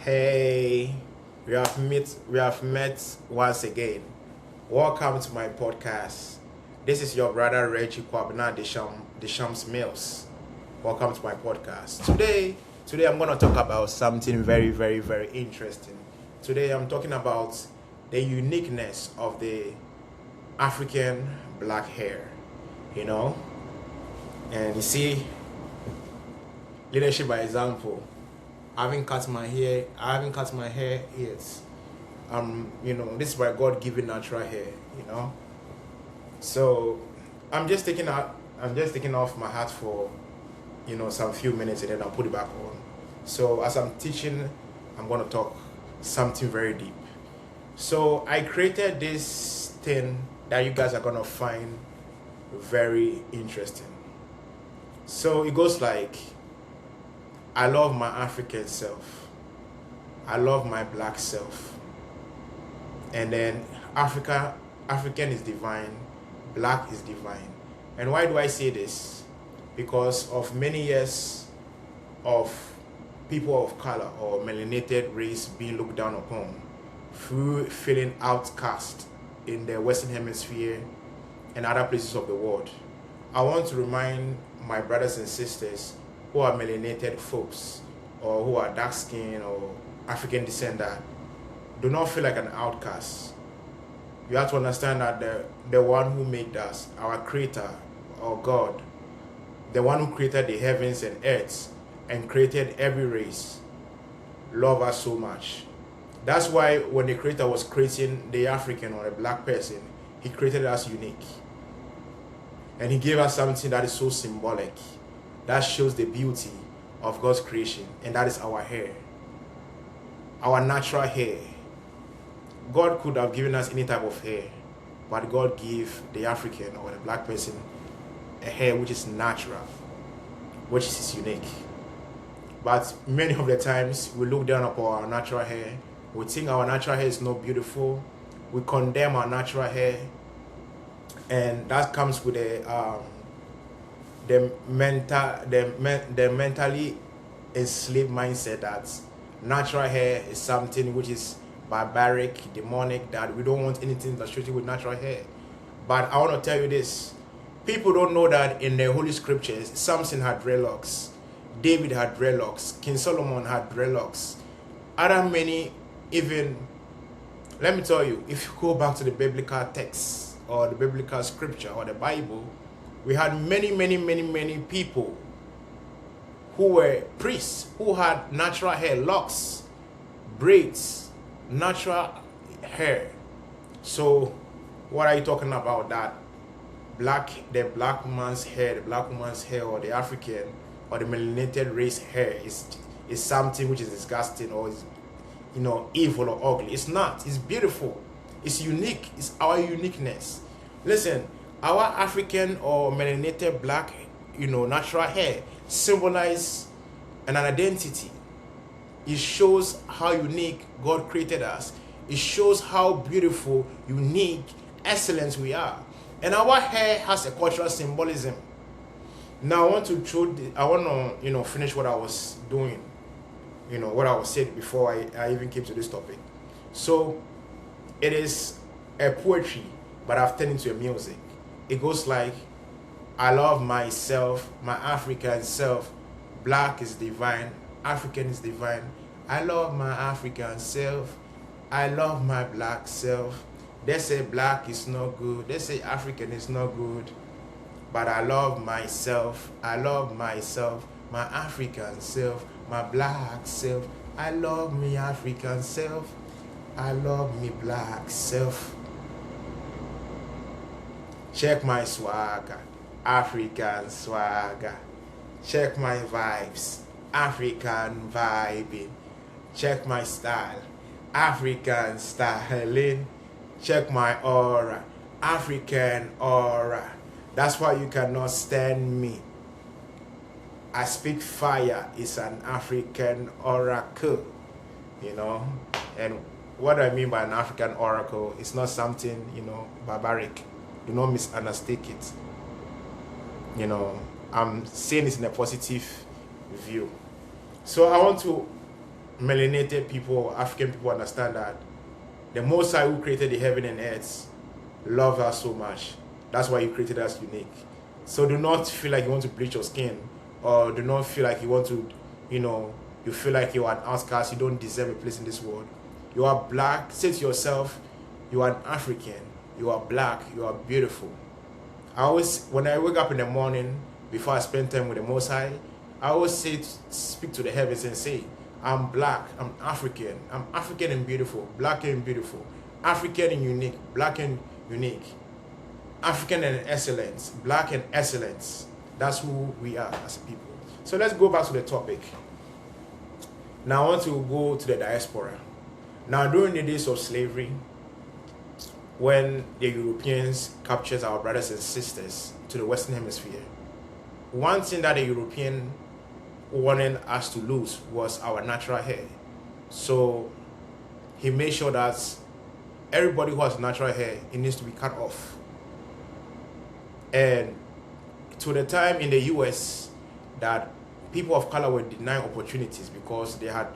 Hey, we have met once again. Welcome to my podcast. This is your brother Reggie Kwabena Deschamps Mills. Welcome to my podcast. Today I'm gonna talk about something very, very, very interesting. Today I'm talking about the uniqueness of the African black hair. You know, and you see, leadership by example. I haven't cut my hair yet. This is my God given natural hair, you know. So I'm just taking off my hat for, some few minutes and then I'll put it back on. So as I'm teaching, I'm gonna talk something very deep. So I created this thing that you guys are gonna find very interesting. So it goes like, I love my African self. I love my black self. And then African is divine, black is divine. And why do I say this? Because of many years of people of color or melanated race being looked down upon, through feeling outcast in the Western Hemisphere and other places of the world. I want to remind my brothers and sisters who are melanated folks or who are dark skinned or African descent that do not feel like an outcast. You have to understand that the one who made us, our creator or God, the one who created the heavens and earth and created every race, love us so much. That's why when the creator was creating the African or the black person, he created us unique. And he gave us something that is so symbolic, that shows the beauty of God's creation, and that is our hair, our natural hair. God could have given us any type of hair, but God gave the African or the black person a hair which is natural, which is unique. But many of the times we look down upon our natural hair, we think our natural hair is not beautiful, we condemn our natural hair, and that comes with the mentally enslaved mindset that natural hair is something which is barbaric, demonic, that we don't want anything associated with natural hair. But I want to tell you this. People don't know that in the Holy Scriptures, Samson had dreadlocks, David had dreadlocks, King Solomon had dreadlocks. Other many, even, let me tell you, if you go back to the biblical text or the biblical scripture or the Bible, we had many people who were priests who had natural hair, locks, braids, natural hair. So what are you talking about? That the black man's hair, the black woman's hair, or the African or the melanated race hair is something which is disgusting or is evil or ugly. It's not. It's beautiful. It's unique. It's our uniqueness. Listen, our African or melanated black, natural hair symbolize an identity. It shows how unique God created us. It shows how beautiful, unique, excellent we are. And our hair has a cultural symbolism. Now I want to finish what I was doing, what I was saying before I even came to this topic. So it is a poetry, but I've turned into a music. It goes like, I love myself, my African self. Black is divine, African is divine. I love my African self. I love my black self. They say black is not good. They say African is not good. But I love myself. I love myself, my African self, my black self. I love me African self. I love me black self. Check my swagger, African swagger. Check my vibes, African vibing. Check my style, African styling. Check my aura, African aura. That's why you cannot stand me. I speak fire, it's an African oracle, And what I mean by an African oracle, it's not something, barbaric. Do not misunderstand it. I'm saying it in a positive view. So I want to melanated people, African people understand that the Most High who created the heaven and earth loved us so much. That's why He created us unique. So do not feel like you want to bleach your skin, or do not feel like you want to, you feel like you are an outcast, you don't deserve a place in this world. You are black. Say to yourself, you are an African, you are black, you are beautiful. When I wake up in the morning, before I spend time with the Most High, I always speak to the heavens and say, I'm black, I'm African and beautiful, black and beautiful, African and unique, black and unique, African and excellence, black and excellence. That's who we are as a people. So let's go back to the topic. Now I want to go to the diaspora. Now during the days of slavery, when the Europeans captured our brothers and sisters to the Western Hemisphere, one thing that the European wanted us to lose was our natural hair. So he made sure that everybody who has natural hair, it needs to be cut off. And to the time in the US that people of color were denied opportunities because they had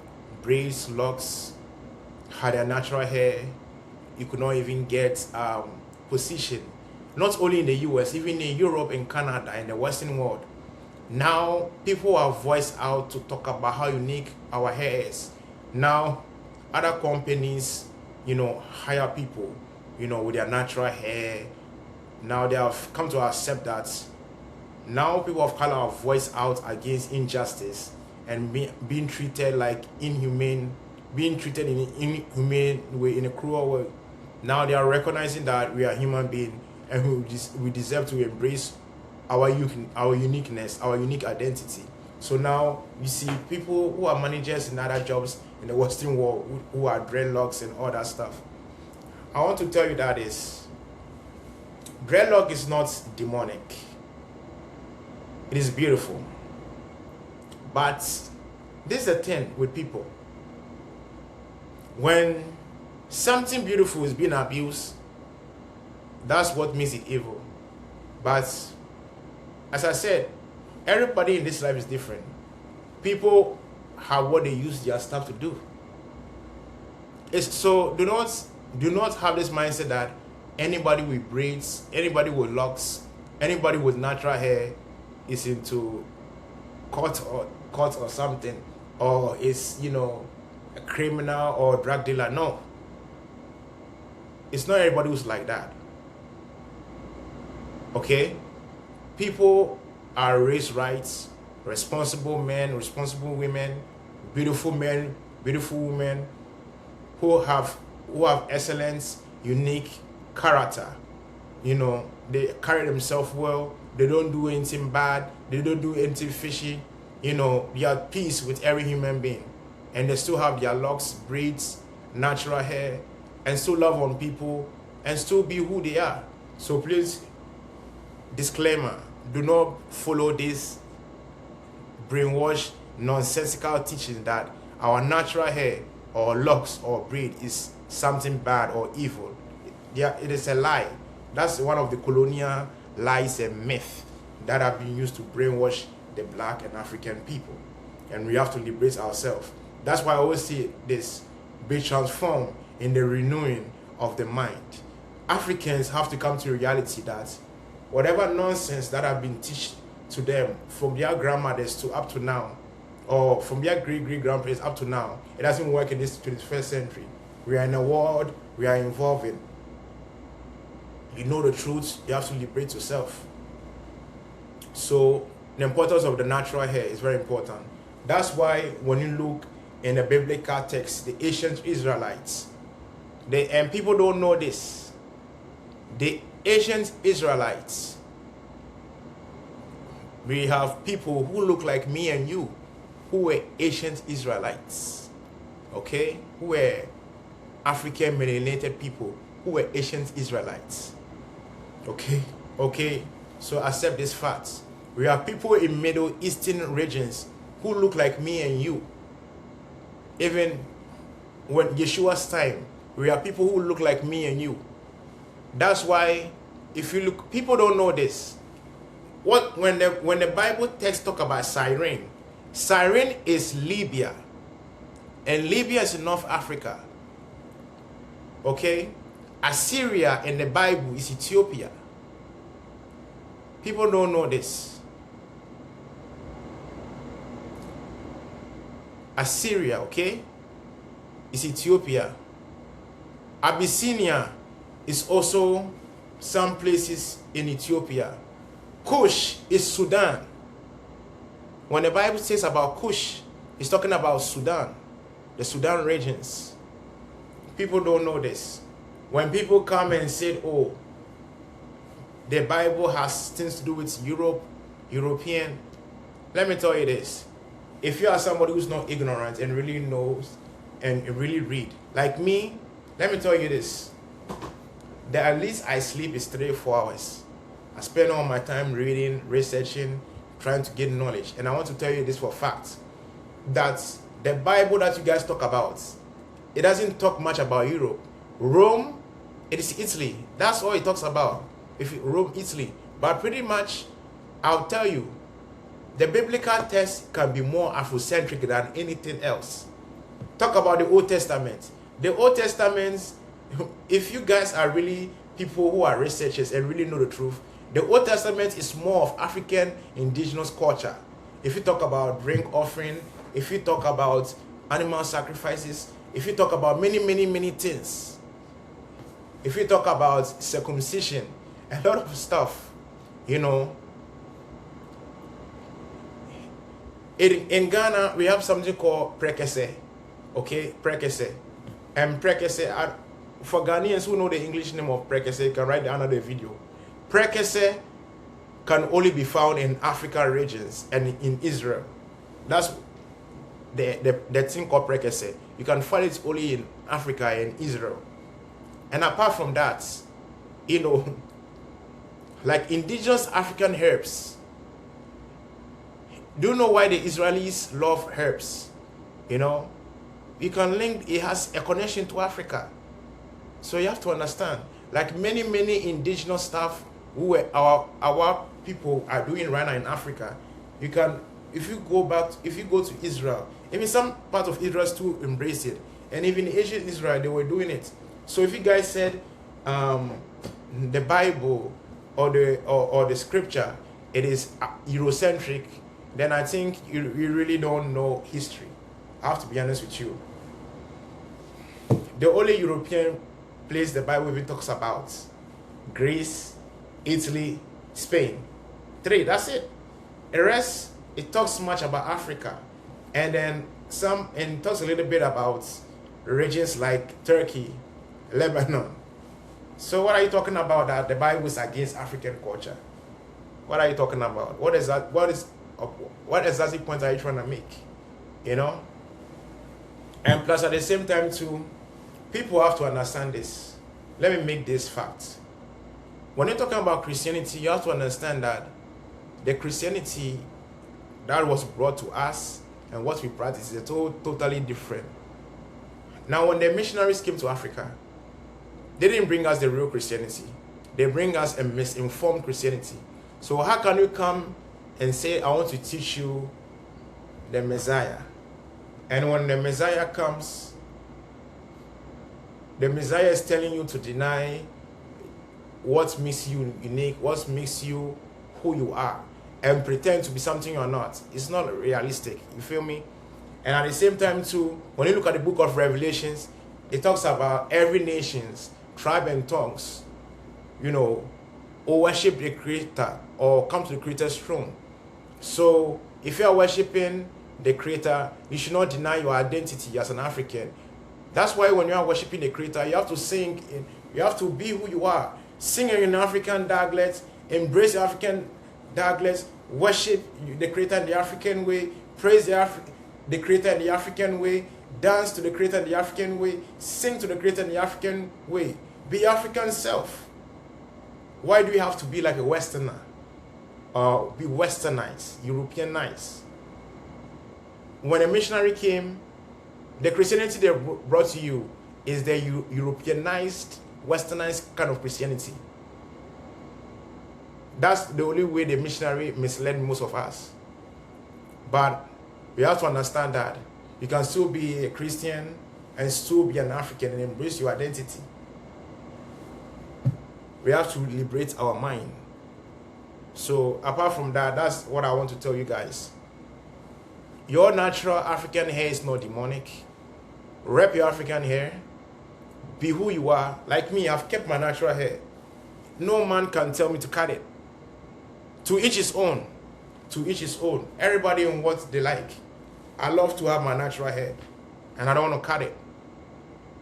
braids, locks, had their natural hair, you could not even get position. Not only in the US, even in Europe and Canada and the Western world. Now people are voiced out to talk about how unique our hair is. Now other companies, hire people, with their natural hair. Now they have come to accept that now people of color are voiced out against injustice and being treated like inhumane, being treated in an inhumane way, in a cruel way. Now they are recognizing that we are human beings and we deserve to embrace our uniqueness, our unique identity. So now you see people who are managers in other jobs in the Western world who are dreadlocks and all that stuff. I want to tell you that dreadlock is not demonic. It is beautiful. But this is the thing with people. When something beautiful is being abused, that's what makes it evil. But as I said, everybody in this life is different. People have what they use their stuff to do. So do not have this mindset that anybody with braids, anybody with locks, anybody with natural hair is into cut or something, or is a criminal or drug dealer. No, it's not everybody who's like that. Okay, people are raised rights, responsible men, responsible women, beautiful men, beautiful women, who have excellence, unique character. They carry themselves well. They don't do anything bad. They don't do anything fishy. They are at peace with every human being, and they still have their locks, braids, natural hair, and still love on people, and still be who they are. So please, disclaimer: do not follow this brainwash, nonsensical teaching that our natural hair or locks or braid is something bad or evil. Yeah, it is a lie. That's one of the colonial lies and myths that have been used to brainwash the black and African people. And we have to liberate ourselves. That's why I always say this: be transformed in the renewing of the mind. Africans have to come to reality that whatever nonsense that have been taught to them from their grandmothers to up to now, or from their great-great-grandparents up to now, it doesn't work in this 21st century. We are in a world we are involved in. You know the truth, you have to liberate yourself. So the importance of the natural hair is very important. That's why when you look in the biblical text, the ancient Israelites, and people don't know this, the ancient Israelites, we have people who look like me and you, who were ancient Israelites, okay, who were African melanated people, who were ancient Israelites, okay, so accept this fact. We have people in Middle Eastern regions who look like me and you. Even when Yeshua's time, we have people who look like me and you. That's why, if you look, people don't know this. When the Bible text talk about Cyrene is Libya, And Libya is in North Africa. Okay? Assyria in the Bible is Ethiopia. People don't know this. Assyria, okay, is Ethiopia. Abyssinia is also some places in Ethiopia. Kush is Sudan. When the Bible says about Kush, it's talking about Sudan, the Sudan regions. People don't know this. When people come and say, oh, the Bible has things to do with European, let me tell you this. If you are somebody who's not ignorant and really knows and really read, like me, let me tell you this. The at least I sleep is 3-4 hours. I spend all my time reading, researching, trying to get knowledge. And I want to tell you this for fact, that the Bible that you guys talk about, it doesn't talk much about Europe. Rome, it is Italy. That's all it talks about. Rome, Italy. But pretty much, I'll tell you, the biblical text can be more Afrocentric than anything else. Talk about the Old Testament. The Old Testament, if you guys are really people who are researchers and really know the truth, the Old Testament is more of African indigenous culture. If you talk about drink offering, if you talk about animal sacrifices, if you talk about many things, if you talk about circumcision, a lot of stuff, you know. In Ghana, we have something called prekese, okay, prekese. And prekese, for Ghanaians who know the English name of prekese, you can write down under the video. Prekese can only be found in African regions and in Israel. That's the thing called prekese. You can find it only in Africa and Israel. And apart from that, you know, like indigenous African herbs. Do you know why the Israelis love herbs? You know, you can link, it has a connection to Africa. So you have to understand, like many indigenous stuff who our people are doing right now in Africa. You can, if you go to Israel, even some part of Israel still embrace it. And even ancient Israel, they were doing it. So if you guys said the Bible or the scripture, it is Eurocentric, then I think you really don't know history. I have to be honest with you. The only European place the Bible even talks about, Greece, Italy, Spain. 3, that's it. The rest, it talks much about Africa. And then it talks a little bit about regions like Turkey, Lebanon. So what are you talking about that the Bible is against African culture? What are you talking about? What exactly point are you trying to make? You know? And plus at the same time too, people have to understand this. Let me make this fact. When you're talking about Christianity, you have to understand that the Christianity that was brought to us and what we practice is totally different. Now when the missionaries came to Africa, they didn't bring us the real Christianity. They bring us a misinformed Christianity. So how can you come and say, I want to teach you the Messiah? And when the Messiah comes, the Messiah is telling you to deny what makes you unique, what makes you who you are, and pretend to be something you're not. It's not realistic, you feel me? And at the same time too, when you look at the book of Revelations, it talks about every nation's tribe and tongues, you know, or worship the Creator or come to the Creator's throne. So if you are worshiping the Creator, you should not deny your identity as an African. That's why when you are worshiping the Creator, you have to sing, you have to be who you are. Sing in African dialect, embrace the African dialect, worship the Creator in the African way, praise the Creator in the African way, dance to the Creator in the African way, sing to the Creator in the African way. Be African self. Why do you have to be like a Westerner? Or be Westernized, Europeanized? When a missionary came, the Christianity they brought to you is the Europeanized, Westernized kind of Christianity. That's the only way the missionary misled most of us. But we have to understand that You can still be a Christian and still be an African and embrace your identity. We have to liberate our mind. So apart from that, that's what I want to tell you guys. Your natural African hair is not demonic. Rep your African hair. Be who you are. Like me, I've kept my natural hair. No man can tell me to cut it. To each his own. To each his own. Everybody on what they like. I love to have my natural hair, and I don't want to cut it.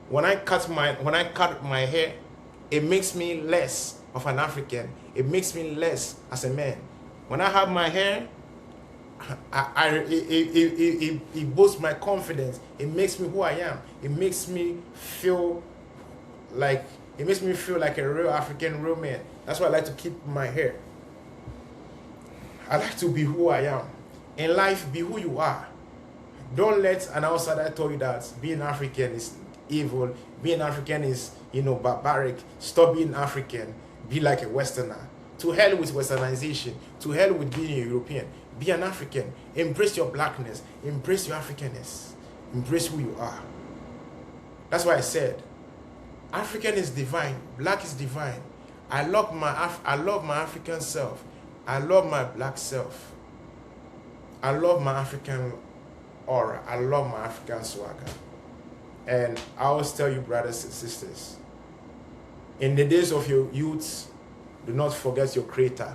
When I cut my hair, it makes me less of an African. It makes me less as a man. When I have my hair, it boosts my confidence. It makes me who I am. It makes me feel like a real African, real man. That's why I like to keep my hair. I like to be who I am. In life, be who you are. Don't let an outsider tell you that being African is evil, being African is, barbaric. Stop being African. Be like a Westerner. To hell with Westernization. To hell with being a European. Be an African. Embrace your blackness. Embrace your Africanness. Embrace who you are. That's why I said, African is divine. Black is divine. I love my African self. I love my black self. I love my African aura. I love my African swagger. And I always tell you, brothers and sisters, in the days of your youth, do not forget your creator.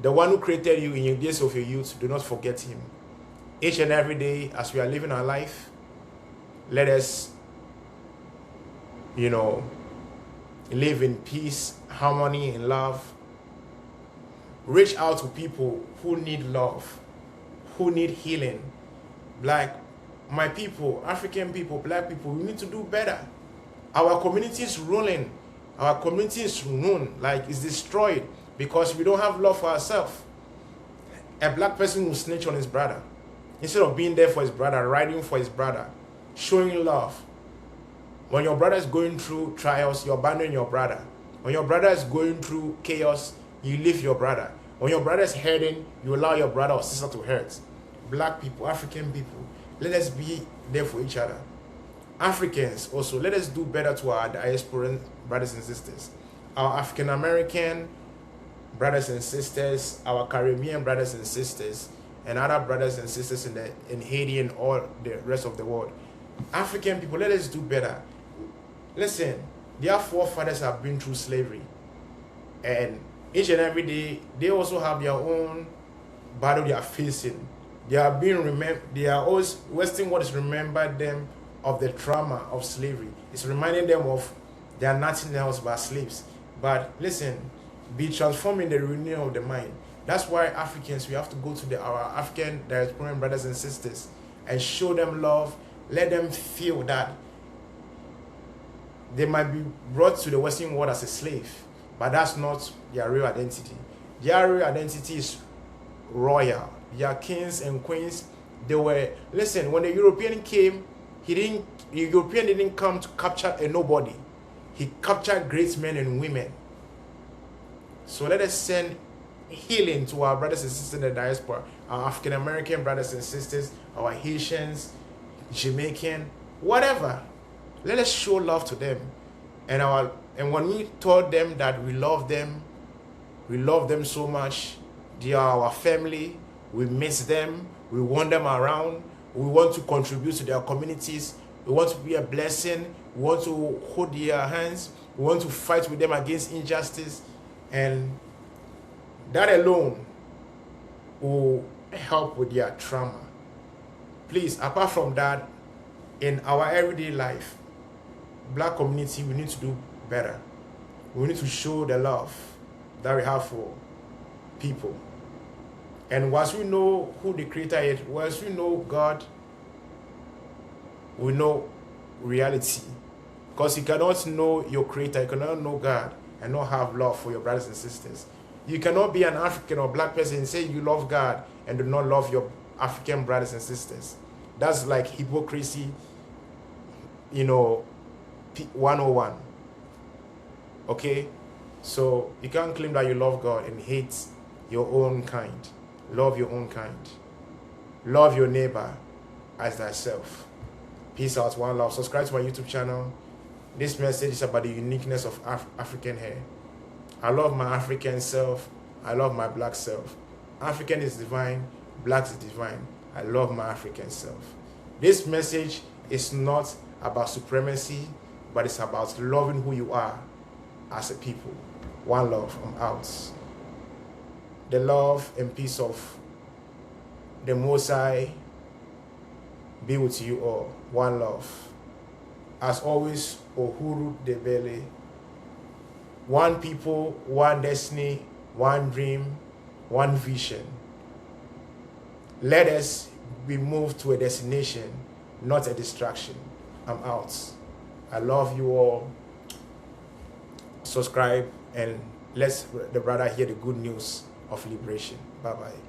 The one who created you in your days of your youth, do not forget him. Each and every day, as we are living our life, let us, live in peace, harmony, and love. Reach out to people who need love, who need healing. Like my people, African people, black people, we need to do better. Our community is ruling. Our community is ruined, like it's destroyed because we don't have love for ourselves. A black person will snitch on his brother. Instead of being there for his brother, riding for his brother, showing love. When your brother is going through trials, you abandon your brother. When your brother is going through chaos, you leave your brother. When your brother is hurting, you allow your brother or sister to hurt. Black people, African people, let us be there for each other. Africans also, let us do better to our diasporan brothers and sisters. Our African American brothers and sisters, our Caribbean brothers and sisters, and other brothers and sisters in Haiti and all the rest of the world. African people, let us do better. Listen, their forefathers have been through slavery. And each and every day, they also have their own battle they are facing. They are always, Western world is remembered them of the trauma of slavery. It's reminding them of they are nothing else but slaves. But listen, be transformed in the renewal of the mind. That's why Africans, we have to go to our African diasporan brothers and sisters and show them love. Let them feel that they might be brought to the Western world as a slave, but that's not their real identity. Their real identity is royal. Their kings and queens, they were, listen, when the European came, the European didn't come to capture a nobody. He captured great men and women. So let us send healing to our brothers and sisters in the diaspora, our African American brothers and sisters, our Haitians, Jamaican, whatever. Let us show love to them. And when we told them that we love them so much, they are our family, we miss them, we want them around, we want to contribute to their communities, we want to be a blessing, we want to hold their hands, we want to fight with them against injustice, and that alone will help with their trauma. Please, apart from that, in our everyday life, black community, we need to do better. We need to show the love that we have for people. And once we know who the Creator is, once we know God, we know reality. Because you cannot know your Creator, you cannot know God and not have love for your brothers and sisters. You cannot be an African or black person and say you love God and do not love your African brothers and sisters. That's like hypocrisy, 101. Okay? So you can't claim that you love God and hate your own kind. Love your own kind. Love your neighbor. as thyself. Peace out, one love. Subscribe to my YouTube channel. This message is about the uniqueness of African hair. I love my African self. I love my black self. African is divine. Black is divine. I love my African self. This message is not about supremacy, but it's about loving who you are as a people. One love. I'm out. The love and peace of the Most High be with you all. One love. As always, Uhuru Debele. One people, one destiny, one dream, one vision. Let us be moved to a destination, not a distraction. I'm out. I love you all. Subscribe and let the brother hear the good news of liberation. Bye-bye.